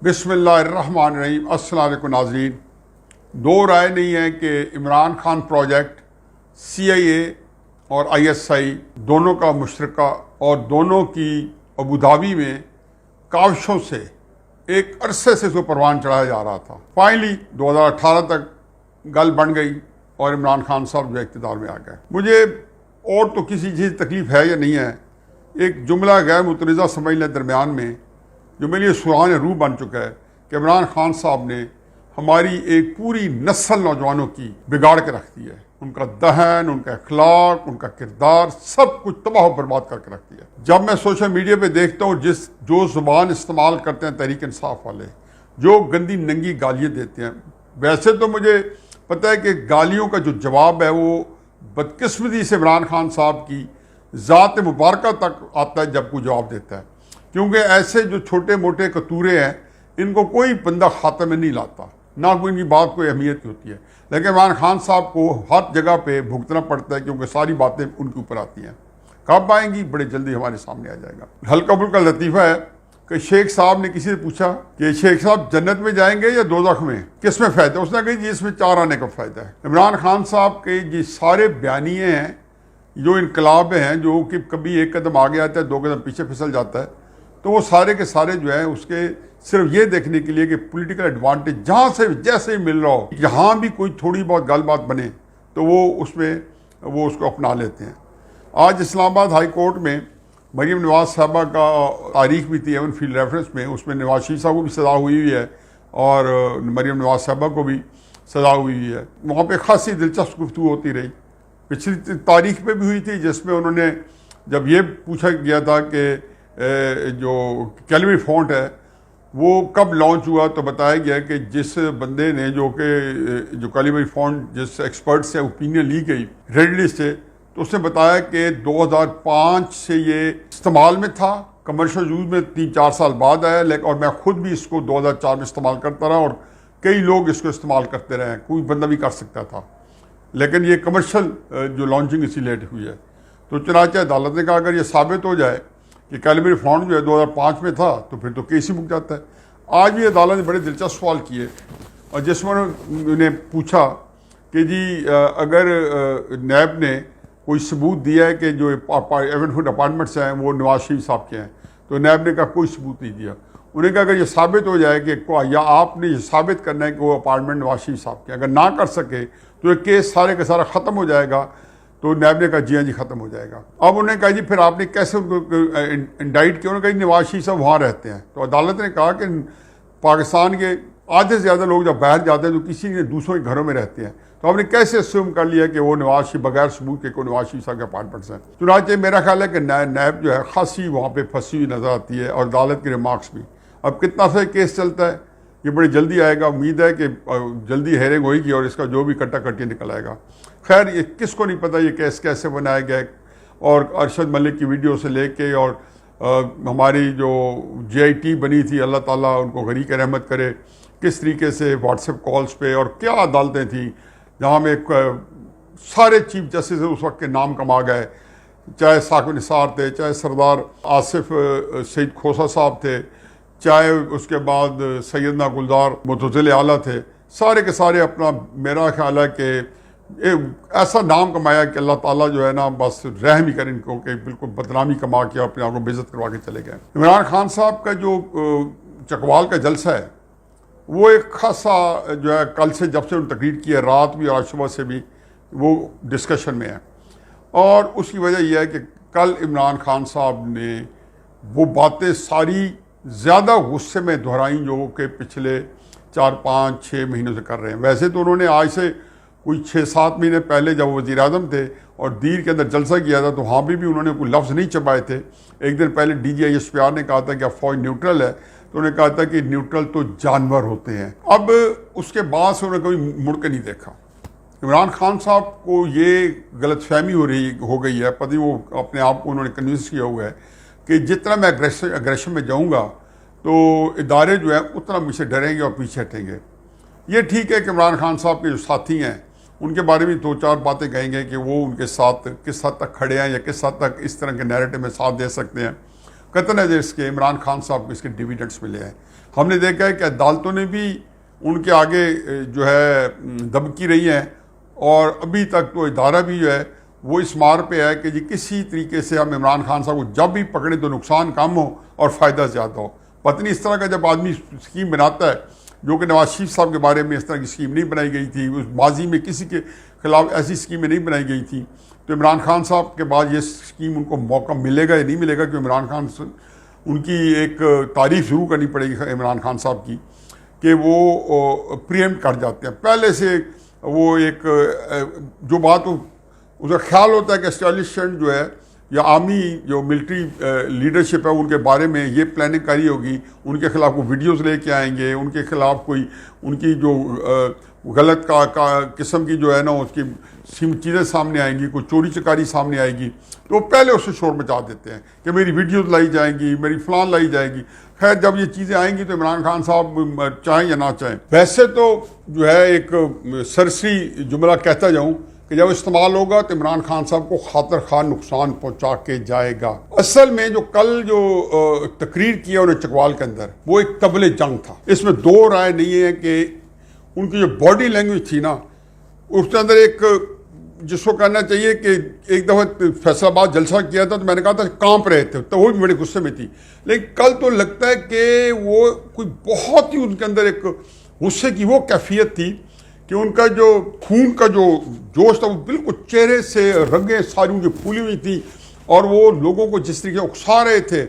बिस्मिल्लाहिर्रहमानिर्रहीम। अस्सलाम वालेकुम नाज़रीन। दो राय नहीं है कि इमरान खान प्रोजेक्ट CIA और ISI दोनों का मुश्तरका और दोनों की अबू धाबी में काविशों से एक अरसे से इसको परवान चढ़ाया जा रहा था। फाइनली 2018 तक गल बन गई और इमरान खान साहब जो इक़्तिदार में आ गए। मुझे और तो किसी चीज़ तकलीफ़ है या नहीं है, एक जुमला गैर मुतरज़ा समझ लें दरमियान में जो मेरे लिए सुहाने रूह बन चुका है कि इमरान खान साहब ने हमारी एक पूरी नस्ल नौजवानों की बिगाड़ के रख दी है। उनका दहन, उनका अखलाक, उनका किरदार सब कुछ तबाह बर्बाद करके रख दिया। जब मैं सोशल मीडिया पे देखता हूँ जो ज़ुबान इस्तेमाल करते हैं तहरीक इंसाफ वाले, जो गंदी नंगी गालियाँ देते हैं, वैसे तो मुझे पता है कि गालियों का जो जवाब है वो बदकिस्मती से इमरान खान साहब की ज़ात मुबारक तक आता है जब कोई जवाब देता है, क्योंकि ऐसे जो छोटे मोटे कतूरे हैं इनको कोई बंदा खाते में नहीं लाता, ना कोई इनकी बात कोई अहमियत होती है। लेकिन इमरान खान साहब को हर जगह पे भुगतना पड़ता है क्योंकि सारी बातें उनके ऊपर आती हैं। कब आएंगी? बड़े जल्दी हमारे सामने आ जाएगा। हल्का फुल्का लतीफ़ा है कि शेख साहब ने किसी से पूछा कि शेख साहब जन्नत में जाएंगे या दोज़ख में, किस में फ़ायदा? उसने कहा जी इसमें 4 आने का फ़ायदा है। इमरान खान साहब के ये सारे बयानिए हैं जो इनकलाब हैं, जो कि कभी एक कदम आगे आता है 2 कदम पीछे फिसल जाता है, तो वो सारे के सारे जो है उसके सिर्फ ये देखने के लिए कि पॉलिटिकल एडवांटेज जहाँ से जैसे ही मिल रहा हो, जहाँ भी कोई थोड़ी बहुत गलबात बने तो वो उसको अपना लेते हैं। आज इस्लामाबाद हाई कोर्ट में मरीम नवाज साहबा का तारीख भी थी एवन फील्ड रेफरेंस में, उसमें नवाज शरीफ साहब को भी सज़ा हुई है और मरीम नवाज साहबा को भी सज़ा हुई है। वहाँ पे खासी दिलचस्प गुफ्तगू होती रही। पिछली तारीख पे भी हुई थी जिसमें उन्होंने जब ये पूछा गया था कि जो कैलगरी फॉन्ट है वो कब लॉन्च हुआ, तो बताया गया कि जिस बंदे ने जो कैलगरी फॉन्ट जिस एक्सपर्ट से ओपिनियन ली गई रेडली से, तो उसने बताया कि 2005 से ये इस्तेमाल में था, कमर्शियल यूज़ में 3-4 साल बाद आया। लेकिन और मैं ख़ुद भी इसको 2004 में इस्तेमाल करता रहा और कई लोग इसको इस्तेमाल करते रहे, कोई बंदा भी कर सकता था, लेकिन ये कमर्शियल जो लॉन्चिंग इसी लेट हुई है। तो चुनांचे अदालत ने कहा अगर ये साबित हो जाए कि कैलगरी फॉन्ट जो है 2005 में था तो फिर तो केस ही मुक जाता है। आज भी अदालत ने बड़े दिलचस्प सवाल किए और जिसमें उन्होंने पूछा कि जी अगर नैब ने कोई सबूत दिया है कि जो एवेंफुड अपार्टमेंट्स हैं वो नवाज शरीफ साहब के हैं, तो नैब ने कहा कोई सबूत नहीं दिया। उन्होंने कहा अगर ये साबित हो जाए कि या आपने ये साबित करना है कि वो अपार्टमेंट नवाज शरीफ साहब के, अगर ना कर सके तो ये केस सारे का सारा ख़त्म हो जाएगा। तो नैब ने कहा जी हाँ जी ख़त्म हो जाएगा। अब उन्होंने कहा जी फिर आपने कैसे उनको इंडाइट किया? उन्होंने कहा नवाज शरीफ साहब वहाँ रहते हैं। तो अदालत ने कहा कि पाकिस्तान के आधे से ज़्यादा लोग जब बाहर जाते हैं तो किसी ने दूसरों के घरों में रहते हैं, तो आपने कैसे अस्यूम कर लिया कि वो नवाज शरीफ बगैर सबूत के को नवाज शरीफ साहब के अपार्टमेंट्स हैं? चुनांचे मेरा ख्याल है कि नैब जो है खासी वहाँ पर फंसी हुई नज़र आती है और अदालत के रिमार्क्स भी। अब कितना सा केस चलता है ये बड़ी जल्दी आएगा, उम्मीद है कि जल्दी हेयरिंग होगी और इसका जो भी कट्टा कट्टी निकल आएगा। खैर ये किसको नहीं पता ये केस कैसे बनाया गया, और अरशद मलिक की वीडियो से लेके और हमारी जो JIT बनी थी, अल्लाह ताला उनको गरीक रहमत करे, किस तरीके से व्हाट्सएप कॉल्स पे और क्या अदालतें थी जहाँ में सारे चीफ जस्टिस उस वक्त के नाम कमा गए, चाहे साकिब निसार थे, चाहे सरदार आसिफ सईद खोसा साहब थे, चाहे उसके बाद सैयदना गुलजार मुतज़िल आला थे, सारे के सारे अपना मेरा ख्याल है कि ऐसा नाम कमाया कि अल्लाह ताला जो है ना बस रहम ही कर इनको कि बिल्कुल बदनामी कमा के अपने आप को बेइज्जत करवा के चले गए। इमरान खान साहब का जो चकवाल का जलसा है वो एक खासा जो है कल से जब से उन्होंने तकरीर की है, रात भी और आज सुबह से भी वो डिस्कशन में है। और उसकी वजह यह है कि कल इमरान खान साहब ने वो बातें सारी ज़्यादा गुस्से में दोहराई जो कि पिछले 4-5-6 महीनों से कर रहे हैं। वैसे तो उन्होंने आज से कोई 6-7 महीने पहले जब वज़ीर आज़म थे और दीर के अंदर जलसा किया था तो वहाँ भी उन्होंने कोई लफ्ज़ नहीं चबाए थे। एक दिन पहले DG ISPR ने कहा था कि फ़ौज न्यूट्रल है, तो उन्होंने कहा था कि न्यूट्रल तो जानवर होते हैं। अब उसके बाद से उन्होंने कभी मुड़ के नहीं देखा। इमरान खान साहब को ये गलतफहमी हो गई है, पता नहीं वो अपने आप को उन्होंने कन्विंस किया हुआ है कि जितना मैं अग्रेशन में जाऊँगा तो इदारे जो है उतना मुझसे डरेंगे और पीछे हटेंगे। ये ठीक है कि इमरान खान साहब के जो साथी हैं उनके बारे में 2-4 बातें कहेंगे कि वो उनके साथ किस हद तक खड़े हैं या किस हद तक इस तरह के नैरेटिव में साथ दे सकते हैं। कतई नज़र इसके इमरान खान साहब को इसके डिविडेंड्स मिले हैं। हमने देखा है कि अदालतों ने भी उनके आगे जो है दबकी रही हैं, और अभी तक तो इदारा भी जो है वो इस मार पे है कि जी किसी तरीके से हम इमरान खान साहब को जब भी पकड़े तो नुकसान कम हो और फ़ायदा ज़्यादा हो। पता नहीं इस तरह का जब आदमी स्कीम बनाता है, जो कि नवाज शरीफ साहब के बारे में इस तरह की स्कीम नहीं बनाई गई थी, उस माजी में किसी के खिलाफ ऐसी स्कीमें नहीं बनाई गई थी, तो इमरान खान साहब के बाद ये स्कीम उनको मौका मिलेगा या नहीं मिलेगा, क्योंकि इमरान खान उनकी एक तारीफ ज़रूर करनी पड़ेगी इमरान खान साहब की कि वो प्रिएम्प्ट कर जाते हैं पहले से। वो एक जो बात उसका ख्याल होता है कि एस्टैब्लिशमेंट जो है या आर्मी जो मिलिट्री लीडरशिप है उनके बारे में ये प्लानिंग करी होगी, उनके खिलाफ वो वीडियोस लेके आएंगे, उनके खिलाफ कोई उनकी जो गलत किस्म की जो है ना उसकी चीज़ें सामने आएंगी, कोई चोरी चकारी सामने आएगी, तो पहले उससे शोर मचा देते हैं कि मेरी वीडियोस लाई जाएंगी, मेरी फलान लाई जाएगी। खैर जब ये चीज़ें आएंगी तो इमरान खान साहब चाहें या ना चाहें, वैसे तो जो है एक सरसरी जुमला कहता जाऊँ कि जब इस्तेमाल होगा तो इमरान खान साहब को खातर खा नुकसान पहुंचा के जाएगा। असल में जो कल जो तकरीर किया उन्हें चकवाल के अंदर, वो एक तबले जंग था, इसमें दो राय नहीं है कि उनकी जो बॉडी लैंग्वेज थी ना उसके अंदर एक जिसको कहना चाहिए कि एक दफ़ा फैसलाबाद जलसा किया था तो मैंने कहा था कांप रहे थे, तो वो भी बड़े गुस्से में थी, लेकिन कल तो लगता है कि वो कोई बहुत ही उनके अंदर एक गुस्से की वो कैफियत थी कि उनका जो खून का जो जोश था वो बिल्कुल चेहरे से रंगें सारी उनकी फूली हुई थी, और वो लोगों को जिस तरीके से उकसा रहे थे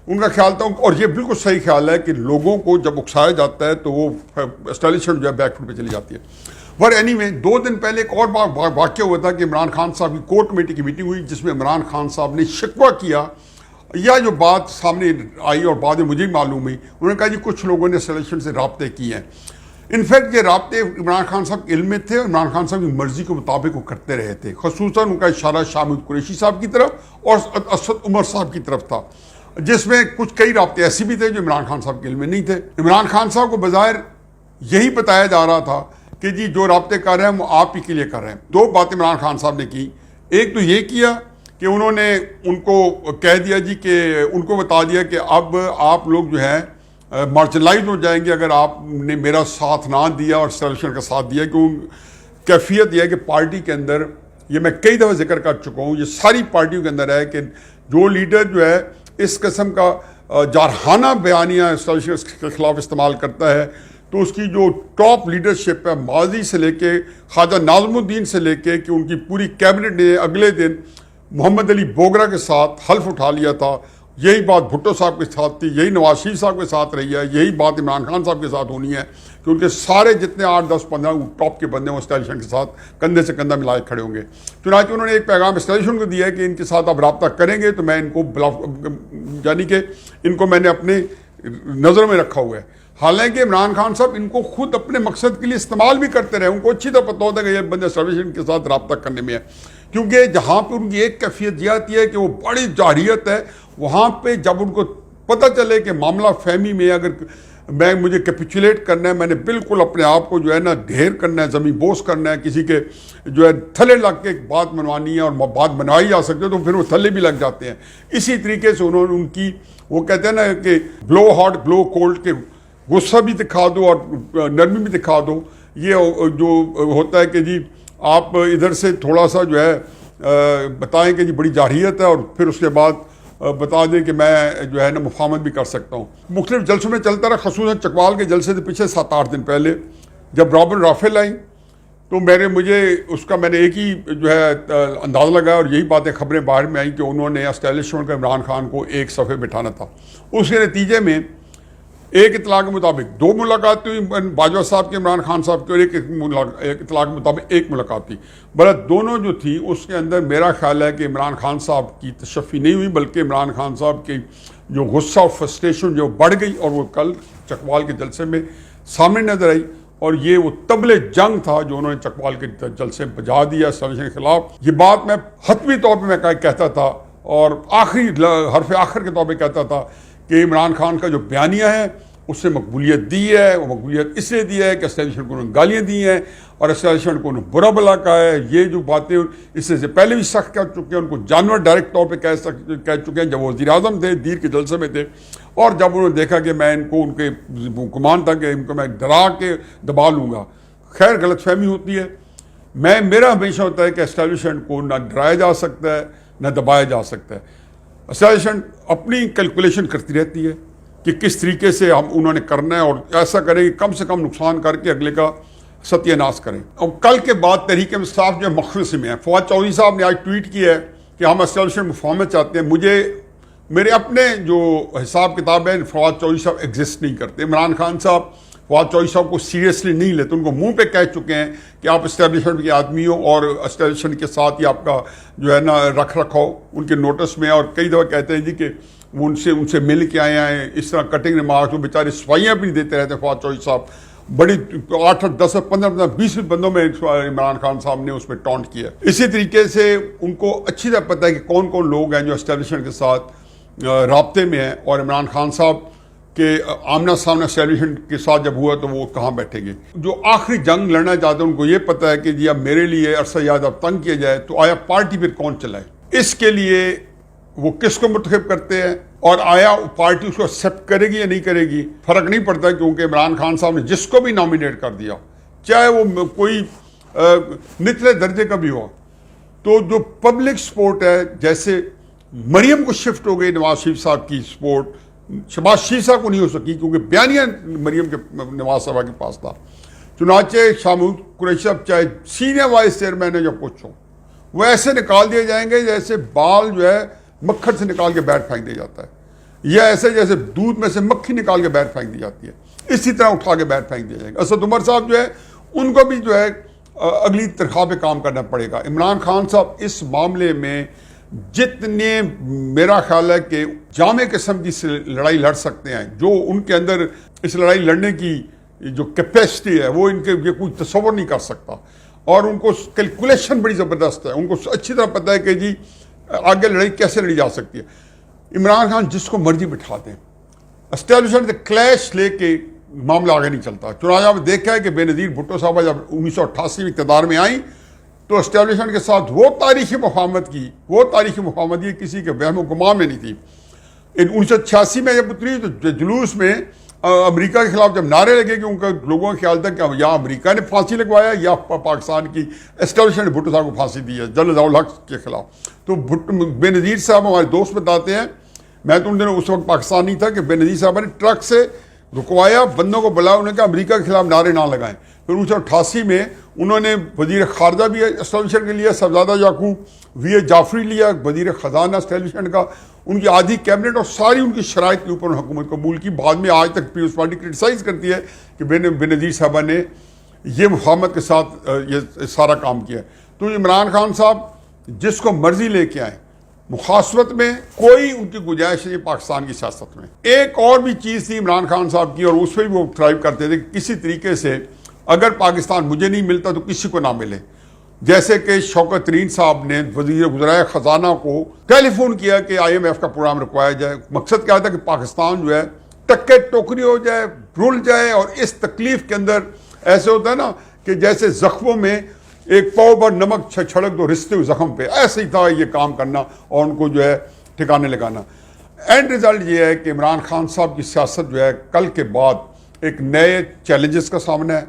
उनका ख्याल था, और ये बिल्कुल सही ख्याल है कि लोगों को जब उकसाया जाता है तो वो एस्टैब्लिशमेंट जो है बैकफुट पे चली जाती है। पर एनीवे 2 दिन पहले एक और वाक़या हुआ था कि इमरान खान साहब की कोर कमेटी की मीटिंग हुई जिसमें इमरान खान साहब ने शिकवा किया, या जो बात सामने आई और बाद में मुझे भी मालूम हुई, उन्होंने कहा जी कुछ लोगों ने एस्टैब्लिशमेंट से राब्ते किए हैं। इनफैक्ट ये राब्ते इमरान खान साहब के इल्म में थे और इमरान खान साहब की मर्जी के मुताबिक वो करते रहे थे। खसूसन उनका इशारा शामिद कुरैशी साहब की तरफ और असद उमर साहब की तरफ था, जिसमें कुछ कई राब्ते ऐसे भी थे जो इमरान खान साहब के इल्म में नहीं थे। इमरान खान साहब को बज़ाहिर यही बताया जा रहा था कि जी जो राब्ते कर रहे हैं वो आप ही के लिए कर रहे हैं। 2 बातें इमरान खान साहब ने की, एक तो ये किया कि उन्होंने उनको कह दिया जी कि उनको बता दिया कि अब आप लोग जो है मार्जिनलाइज हो जाएंगे अगर आपने मेरा साथ ना दिया और एस्टैब्लिशमेंट का साथ दिया। क्यों कैफियत यह है कि पार्टी के अंदर, ये मैं कई दफ़ा जिक्र कर चुका हूँ, ये सारी पार्टियों के अंदर है कि जो लीडर जो है इस किस्म का जारहाना बयानिया एस्टैब्लिशमेंट के खिलाफ इस्तेमाल करता है तो उसकी जो टॉप लीडरशिप है माजी से लेके ख्वाजा नाज़मुद्दीन से लेके कि उनकी पूरी कैबिनेट ने अगले दिन मोहम्मद अली बोगरा के साथ हल्फ उठा लिया था, यही बात भुट्टो साहब के साथ थी, यही नवाज शरीफ साहब के साथ रही है, यही बात इमरान खान साहब के साथ होनी है कि उनके सारे जितने 8, 10, 15 टॉप के बंदे हैं एस्टैब्लिशमेंट के साथ कंधे से कंधा मिलाए खड़े होंगे। चुनांचे उन्होंने एक पैगाम एस्टैब्लिशमेंट को दिया है कि इनके साथ आप रब्ता करेंगे तो मैं इनको यानी कि इनको मैंने अपने नज़रों में रखा हुआ है। हालांकि इमरान खान साहब इनको खुद अपने मकसद के लिए इस्तेमाल भी करते रहे, उनको अच्छी तरह पता होता है कि ये बंदे एस्टैब्लिशमेंट के साथ रब्ता करने में है, क्योंकि जहाँ पर उनकी एक कैफियत यह आती है कि वो बड़ी जाहिरियत है, वहाँ पे जब उनको पता चले कि मामला फहमी में अगर मुझे कैपिचुलेट करना है, मैंने बिल्कुल अपने आप को जो है ना ढेर करना है, ज़मीन बोस करना है, किसी के जो है थले लग के बात मनवानी है और बात बनवाई जा सकती है तो फिर वो थले भी लग जाते हैं। इसी तरीके से उन्होंने उनकी वो कहते हैं ना कि ब्लो हॉट ब्लो कोल्ड के गुस्सा भी दिखा दो और नरमी भी दिखा दो। ये जो होता है कि जी आप इधर से थोड़ा सा जो है बताएं कि जी बड़ी जाहिरियत है और फिर उसके बाद बता दें कि मैं जो है ना मुफाहमत भी कर सकता हूँ। मुख्तलिफ जलसों में चलता रहा, खसूसन चकवाल के जलसे से पीछे 7-8 दिन पहले जब रॉबिन राफेल आई तो मैंने एक ही जो है अंदाज़ा लगाया और यही बातें खबरें बाहर में आई कि उन्होंने एस्टैब्लिशमेंट का इमरान खान को एक सफ़े बिठाना था। उसके नतीजे में एक इतला के मुताबिक 2 मुलाकातें हुई बाजवा साहब के इमरान खान साहब की और एक इतला के मुताबिक 1 मुलाकात थी। बल्कि दोनों जो थी उसके अंदर मेरा ख्याल है कि इमरान खान साहब की तशफ़ी नहीं हुई, बल्कि इमरान खान साहब की जो गुस्सा और फ्रस्ट्रेशन जो बढ़ गई और वो कल चकवाल के जलसे में सामने नजर आई। और ये वो तबले जंग था जो उन्होंने चकवाल के जलसे में बजा दिया एस्टैब्लिशमेंट के खिलाफ। ये बात मैं हतमी तौर पर मैं कहता था और आखिरी हरफ आखिर के तौर पर कहता था कि इमरान खान का जो बयानिया है उसने मकबूलियत दी है। वो मकबूलियत इसलिए दी है कि एस्टेब्लिशमेंट को उन्होंने गालियाँ दी हैं और एस्टेब्लिशमेंट को उन्होंने बुरा भला कहा है। ये जो बातें इससे से पहले भी सख्त कर चुके हैं, उनको जानवर डायरेक्ट तौर पे कह चुके हैं जब वो वज़ीर आज़म थे, दीर के जलसे में थे। और जब उन्होंने देखा कि मैं इनको उनके गुमान था कि इनको मैं डरा के दबा लूँगा, खैर गलतफहमी होती है। मेरा हमेशा होता है कि एस्टेब्लिशमेंट को ना डराया जा सकता है ना दबाया जा सकता है। एस्टेब्लिशमेंट अपनी कैलकुलेशन करती रहती है कि किस तरीके से हम उन्होंने करना है और ऐसा करें कि कम से कम नुकसान करके अगले का सत्यानाश करें। और कल के बाद तहरीक इंसाफ जो मखफ़िस में है, फवाद चौधरी साहब ने आज ट्वीट किया है कि हम एस्टेब्लिशमेंट मुफाहमत चाहते हैं। मेरे अपने जो हिसाब किताब है, फवाद चौधरी साहब एग्जिस्ट नहीं करते। इमरान खान साहब फवाद चौधरी साहब को सीरियसली नहीं लेते, उनको मुंह पे कह चुके हैं कि आप एस्टेब्लिशमेंट के आदमी हो और एस्टेब्लिशमेंट के साथ ही आपका जो है ना रख रखाव उनके नोटिस में। और कई दफ़ा कहते हैं जी कि वो उनसे मिल के आए हैं, इस तरह कटिंग रिमार्क्स, वो बेचारे सफाइयाँ भी देते रहते हैं। फवाद चौधरी साहब बड़ी 8, 10, 15, 20 बंदों में इमरान खान साहब ने उसमें टॉन्ट किया। इसी तरीके से उनको अच्छी तरह पता है कि कौन कौन लोग हैं जो एस्टेब्लिशमेंट के साथ राब्ते में हैं और इमरान खान साहब के आमना सामना एस्टेब्लिशमेंट के साथ जब हुआ तो वो कहाँ बैठेंगे। जो आखिरी जंग लड़ना चाहते हैं उनको ये पता है कि जी अब मेरे लिए अरसा याद अब तंग किया जाए तो आया पार्टी फिर कौन चलाए, इसके लिए वो किसको मुंतखब करते हैं और आया पार्टी उसको एक्सेप्ट करेगी या नहीं करेगी, फर्क नहीं पड़ता। क्योंकि इमरान खान साहब ने जिसको भी नॉमिनेट कर दिया, चाहे वो कोई निचले दर्जे का भी हो, तो जो पब्लिक सपोर्ट है, जैसे मरियम को शिफ्ट हो गई नवाज शरीफ साहब की सपोर्ट, शहबाज शरीफ साहब को नहीं हो सकी क्योंकि बयानिया मरियम के नवाज साहब के पास था। चुनाचे शाह महमूद कुरैशी साहब चाहे सीनियर वाइस चेयरमैन है, जब पूछो वो ऐसे निकाल दिए जाएंगे जैसे बाल जो है मक्खन से निकाल के बैट फेंक दिया जाता है, या ऐसे जैसे दूध में से मक्खी निकाल के बैट फेंक दी जाती है, इसी तरह उठा के बैट फेंक दिया जाएगा। असद उमर साहब जो है उनको भी जो है अगली तनख्वाह पे काम करना पड़ेगा। इमरान खान साहब इस मामले में जितने मेरा ख्याल है कि जामे किस्म की लड़ाई लड़ सकते हैं, जो उनके अंदर इस लड़ाई लड़ने की जो कैपेसिटी है वो इनके ये कोई तस्वर नहीं कर सकता। और उनको कैलकुलेशन बड़ी ज़बरदस्त है, उनको अच्छी तरह पता है कि जी आगे लड़ाई कैसे लड़ी जा सकती है। इमरान खान जिसको मर्जी बिठा दें, एस्टेब्लिशमेंट क्लैश लेके मामला आगे नहीं चलता। चुनाव आपने देखा है कि बेनज़ीर भुट्टो साहब जब 1988 में इक़्तिदार में आई तो एस्टेब्लिशमेंट के साथ वो तारीख़ी मुफाहमत की किसी के वहम गुमान में नहीं थी। 1986 में जब उतरी तो जुलूस में अमेरिका के खिलाफ जब नारे लगे कि उनका लोगों का ख्याल था कि या अमेरिका ने फांसी लगवाया या पाकिस्तान की एस्टेब्लिशमेंट ने भुट्टो साहब को फांसी दी है जनरल हक के खिलाफ। तो बेनज़ीर साहब हमारे दोस्त बताते हैं, मैं तो उन दिनों उस वक्त पाकिस्तान नहीं था, कि बेनज़ीर साहब ने ट्रक से रुकवाया, बंदों को बुलाया, उन्होंने कहा अमेरिका के खिलाफ नारे ना लगाएं। फिर 1988 में उन्होंने वज़ीर ख़ारजा भी एस्टेब्लिशमेंट के लिया, शहज़ादा याकूब वी जाफरी लिया वज़ीर ख़जाना एस्टेब्लिशमेंट का, उनकी आधी कैबिनेट और सारी उनकी शराइत के ऊपर हुकूमत कबूल की। बाद में आज तक पीपल्स पार्टी क्रिटिसाइज़ करती है कि बेनज़ीर साहबा ने ये मुफाहमत के साथ ये सारा काम किया। तो इमरान खान साहब जिसको मर्जी लेके आए, मुखासमत में कोई उनकी गुंजाइश नहीं पाकिस्तान की सियासत में। एक और भी चीज़ थी इमरान खान साहब की और उस पर भी वो थ्राइव करते थे कि किसी तरीके से अगर पाकिस्तान मुझे नहीं मिलता तो किसी को ना मिले। जैसे कि शौकत तरीन साहब ने वज़ीर गुज़राए ख़जाना को टेलीफोन किया कि IMF का प्रोग्राम रखवाया जाए। मकसद क्या था कि पाकिस्तान जो है टक्के टोकरी हो जाए, रुल जाए। और इस तकलीफ़ के अंदर ऐसे होता है ना कि जैसे ज़ख्मों में एक पाव भर नमक छिड़क दो रिश्ते हुए ज़ख्म पे, ऐसे ही था ये काम करना और उनको जो है ठिकाने लगाना। एंड रिज़ल्ट ये है कि इमरान खान साहब की सियासत जो है कल के बाद एक नए चैलेंजेस का सामना है।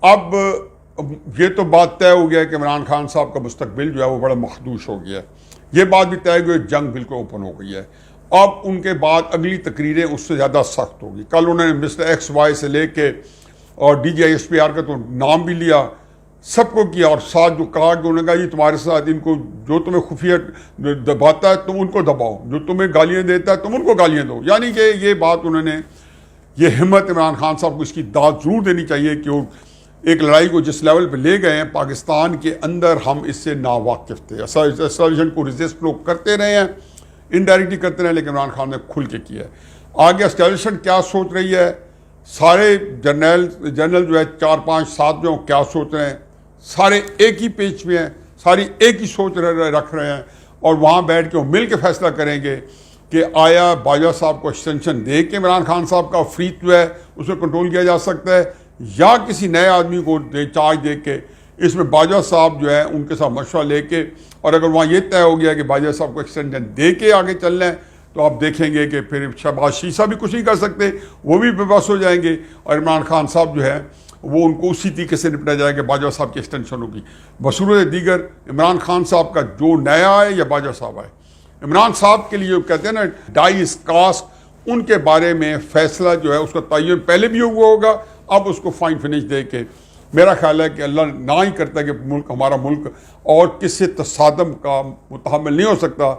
अब ये तो बात तय हो गया है कि इमरान खान साहब का मुस्तकबिल जो है वो बड़ा मखदूश हो गया है। ये बात भी तय हुई, जंग बिल्कुल ओपन हो गई है। अब उनके बाद अगली तकरीरें उससे ज़्यादा सख्त होगी। कल उन्होंने मिस्टर XY से लेके और DGISPR का तो नाम भी लिया, सबको किया और साथ जो कहा कि उन्होंने कहा ये तुम्हारे साथ इनको जो तुम्हें खुफिया दबाता है तुम उनको दबाओ, जो तुम्हें गालियाँ देता है तुम उनको गालियाँ दो। यानी कि ये बात उन्होंने, ये हिम्मत इमरान खान साहब को इसकी दाद जरूर देनी चाहिए कि वो एक लड़ाई को जिस लेवल पे ले गए हैं, पाकिस्तान के अंदर हम इससे नावाकिफ थे। एस्टेब्लिशमेंट को रेजिस्ट लोग करते रहे हैं, इनडायरेक्टली करते रहे, लेकिन इमरान खान ने खुल के किया है। आगे एस्टेब्लिशमेंट क्या सोच रही है, सारे जनरल जो है 4, 5, 7 जो क्या सोच रहे हैं, सारे एक ही पेज में हैं, सारी एक ही सोच रख रहे हैं और वहाँ बैठ के वो मिल के फैसला करेंगे। कि आया बाजवा साहब को एक्सटेंशन दे के इमरान खान साहब का फ्री जो है उसमें कंट्रोल किया जा सकता है, या किसी नए आदमी को चार्ज दे के इसमें बाजवा साहब जो है उनके साथ मशवरा लेके, और अगर वहाँ ये तय हो गया कि बाजवा साहब को एक्सटेंशन दे के आगे चलना है, तो आप देखेंगे कि फिर शहबाज शीशा भी कुछ नहीं कर सकते, वो भी बेबस हो जाएंगे, और इमरान खान साहब जो है वो उनको उसी तरीके से निपटा जाएगा, बाजवा साहब की एक्सटेंशन होगी। बसूरत दीगर इमरान खान साहब का जो नया आए या बाजवा साहब आए, इमरान साहब के लिए जो कहते हैं ना डाई इज कास्ट, उनके बारे में फैसला जो है उसका तयन पहले भी हुआ होगा, अब उसको फाइन फिनिश दे के मेरा ख्याल है कि अल्लाह ना ही करता कि मुल्क हमारा मुल्क और किसी तसादम का मुतहम्मिल नहीं हो सकता।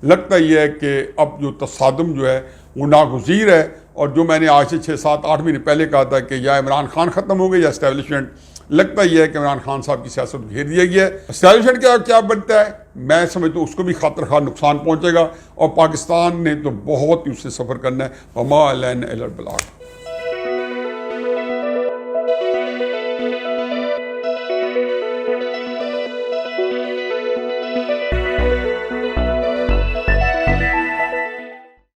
लगता ही है कि अब जो तसादम जो है वो नागुज़ीर है, और जो मैंने आज से 6-7-8 महीने पहले कहा था कि या इमरान खान ख़त्म हो गई या इस्टेब्लिशमेंट, लगता ही है कि इमरान खान साहब की सियासत घेर दिया गया है। इस्टेब्लिशमेंट क्या बनता है, मैं समझता हूँ उसको भी खातर खा नुकसान पहुँचेगा, और पाकिस्तान ने तो बहुत ही उससे सफ़र करना है। वमा अलैना इल्लल बलाग।